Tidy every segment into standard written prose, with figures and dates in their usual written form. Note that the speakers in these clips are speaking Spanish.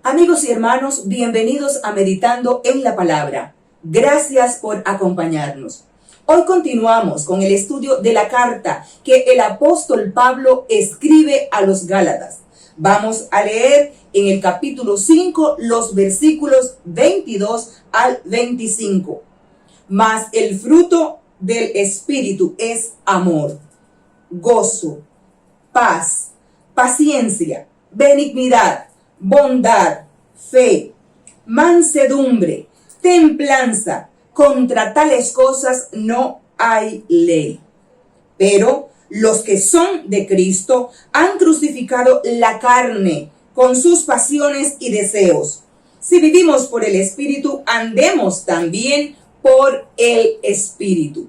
Amigos y hermanos, bienvenidos a Meditando en la Palabra. Gracias por acompañarnos. Hoy continuamos con el estudio de la carta que el apóstol Pablo escribe a los Gálatas. Vamos a leer en el capítulo 5 los versículos 22 al 25. Mas el fruto del Espíritu es amor, gozo, paz, paciencia, benignidad, bondad, fe, mansedumbre, templanza. Contra tales cosas no hay ley. Pero los que son de Cristo han crucificado la carne con sus pasiones y deseos. Si vivimos por el Espíritu, andemos también por el Espíritu.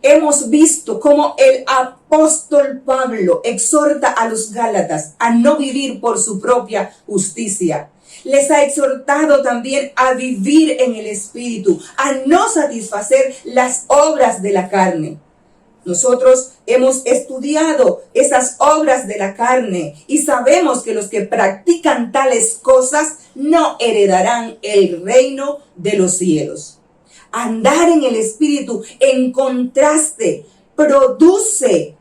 Hemos visto cómo el apóstol Pablo exhorta a los Gálatas a no vivir por su propia justicia. Les ha exhortado también a vivir en el Espíritu, a no satisfacer las obras de la carne. Nosotros hemos estudiado esas obras de la carne y sabemos que los que practican tales cosas no heredarán el reino de los cielos. Andar en el Espíritu, en contraste, produce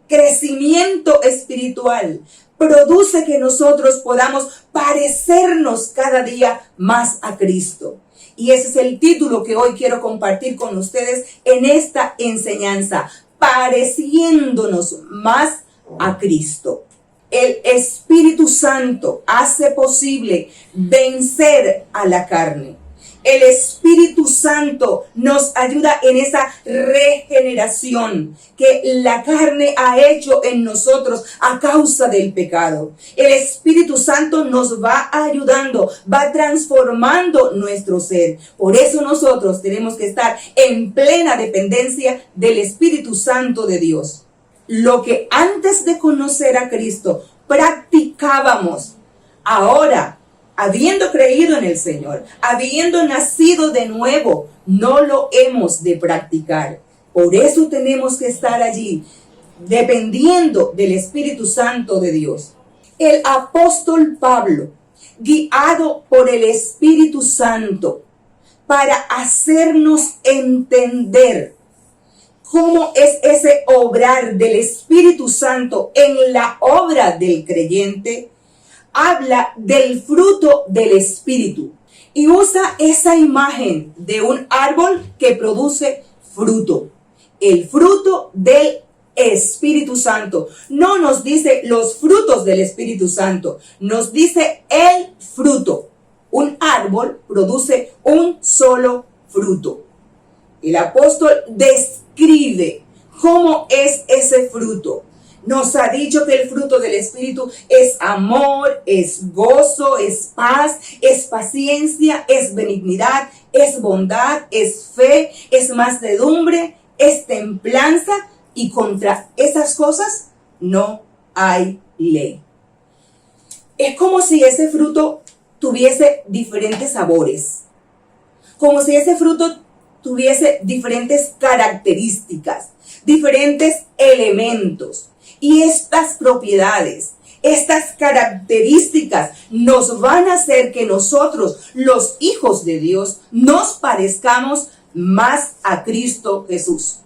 crecimiento espiritual, produce que nosotros podamos parecernos cada día más a Cristo. Y ese es el título que hoy quiero compartir con ustedes en esta enseñanza, pareciéndonos más a Cristo. El Espíritu Santo hace posible vencer a la carne. El Espíritu Santo nos ayuda en esa regeneración que la carne ha hecho en nosotros a causa del pecado. El Espíritu Santo nos va ayudando, va transformando nuestro ser. Por eso nosotros tenemos que estar en plena dependencia del Espíritu Santo de Dios. Lo que antes de conocer a Cristo practicábamos, ahora, habiendo creído en el Señor, habiendo nacido de nuevo, no lo hemos de practicar. Por eso tenemos que estar allí, dependiendo del Espíritu Santo de Dios. El apóstol Pablo, guiado por el Espíritu Santo, para hacernos entender cómo es ese obrar del Espíritu Santo en la obra del creyente, habla del fruto del Espíritu y usa esa imagen de un árbol que produce fruto. El fruto del Espíritu Santo. No nos dice los frutos del Espíritu Santo, nos dice el fruto. Un árbol produce un solo fruto. El apóstol describe cómo es ese fruto. Nos ha dicho que el fruto del Espíritu es amor, es gozo, es paz, es paciencia, es benignidad, es bondad, es fe, es mansedumbre, es templanza, y contra esas cosas no hay ley. Es como si ese fruto tuviese diferentes sabores, como si ese fruto tuviese diferentes características, diferentes elementos. Y estas propiedades, estas características nos van a hacer que nosotros, los hijos de Dios, nos parezcamos más a Cristo Jesús.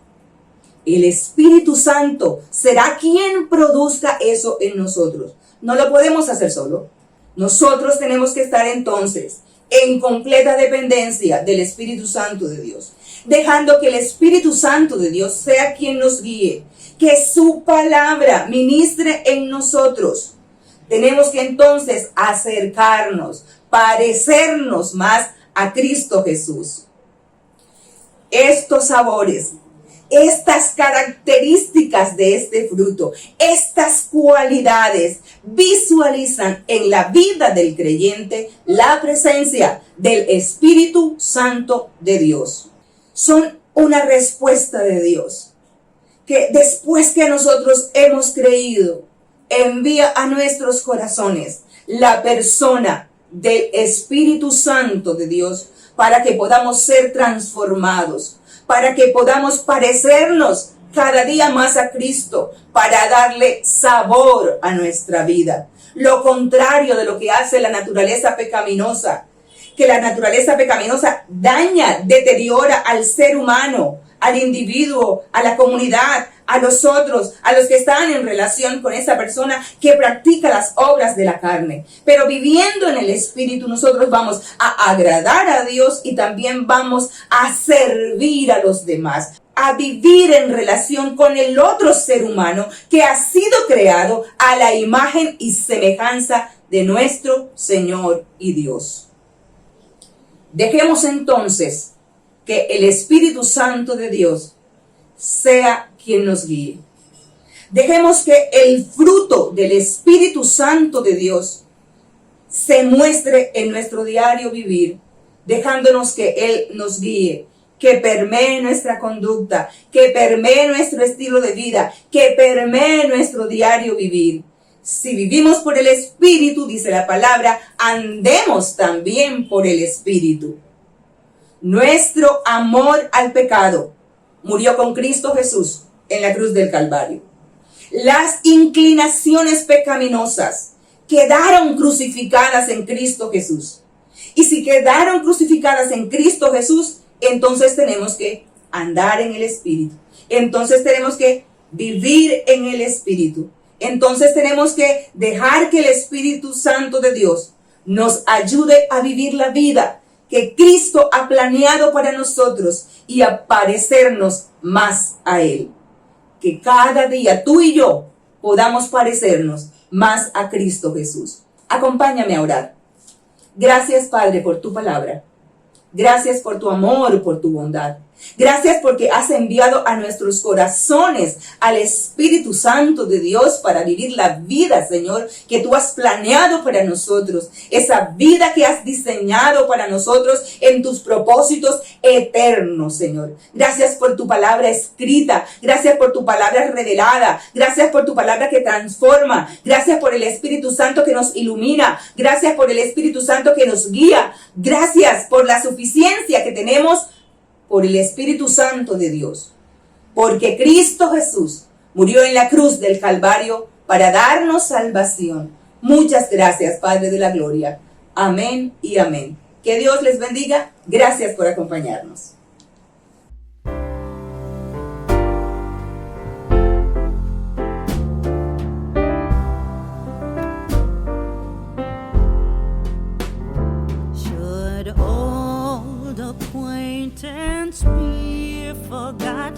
El Espíritu Santo será quien produzca eso en nosotros. No lo podemos hacer solo. Nosotros tenemos que estar entonces en completa dependencia del Espíritu Santo de Dios, dejando que el Espíritu Santo de Dios sea quien nos guíe, que su palabra ministre en nosotros. Tenemos que entonces acercarnos, parecernos más a Cristo Jesús. Estos sabores, estas características de este fruto, estas cualidades visualizan en la vida del creyente la presencia del Espíritu Santo de Dios. Son una respuesta de Dios, que después que nosotros hemos creído, envía a nuestros corazones la persona del Espíritu Santo de Dios para que podamos ser transformados, para que podamos parecernos cada día más a Cristo para darle sabor a nuestra vida. Lo contrario de lo que hace la naturaleza pecaminosa, que la naturaleza pecaminosa daña, deteriora al ser humano, al individuo, a la comunidad, a los otros, a los que están en relación con esa persona que practica las obras de la carne. Pero viviendo en el Espíritu, nosotros vamos a agradar a Dios y también vamos a servir a los demás, a vivir en relación con el otro ser humano que ha sido creado a la imagen y semejanza de nuestro Señor y Dios. Dejemos entonces que el Espíritu Santo de Dios sea quien nos guíe. Dejemos que el fruto del Espíritu Santo de Dios se muestre en nuestro diario vivir, dejándonos que Él nos guíe, que permee nuestra conducta, que permee nuestro estilo de vida, que permee nuestro diario vivir. Si vivimos por el Espíritu, dice la palabra, andemos también por el Espíritu. Nuestro amor al pecado murió con Cristo Jesús en la cruz del Calvario. Las inclinaciones pecaminosas quedaron crucificadas en Cristo Jesús. Y si quedaron crucificadas en Cristo Jesús, entonces tenemos que andar en el Espíritu. Entonces tenemos que vivir en el Espíritu. Entonces tenemos que dejar que el Espíritu Santo de Dios nos ayude a vivir la vida que Cristo ha planeado para nosotros y a parecernos más a Él. Que cada día tú y yo podamos parecernos más a Cristo Jesús. Acompáñame a orar. Gracias, Padre, por tu palabra. Gracias por tu amor, por tu bondad. Gracias porque has enviado a nuestros corazones al Espíritu Santo de Dios para vivir la vida, Señor, que tú has planeado para nosotros. Esa vida que has diseñado para nosotros en tus propósitos eternos, Señor. Gracias por tu palabra escrita. Gracias por tu palabra revelada. Gracias por tu palabra que transforma. Gracias por el Espíritu Santo que nos ilumina. Gracias por el Espíritu Santo que nos guía. Gracias por la suficiencia que tenemos por el Espíritu Santo de Dios. Porque Cristo Jesús murió en la cruz del Calvario para darnos salvación. Muchas gracias, Padre de la Gloria. Amén y amén. Que Dios les bendiga. Gracias por acompañarnos. Acquaintance be forgot.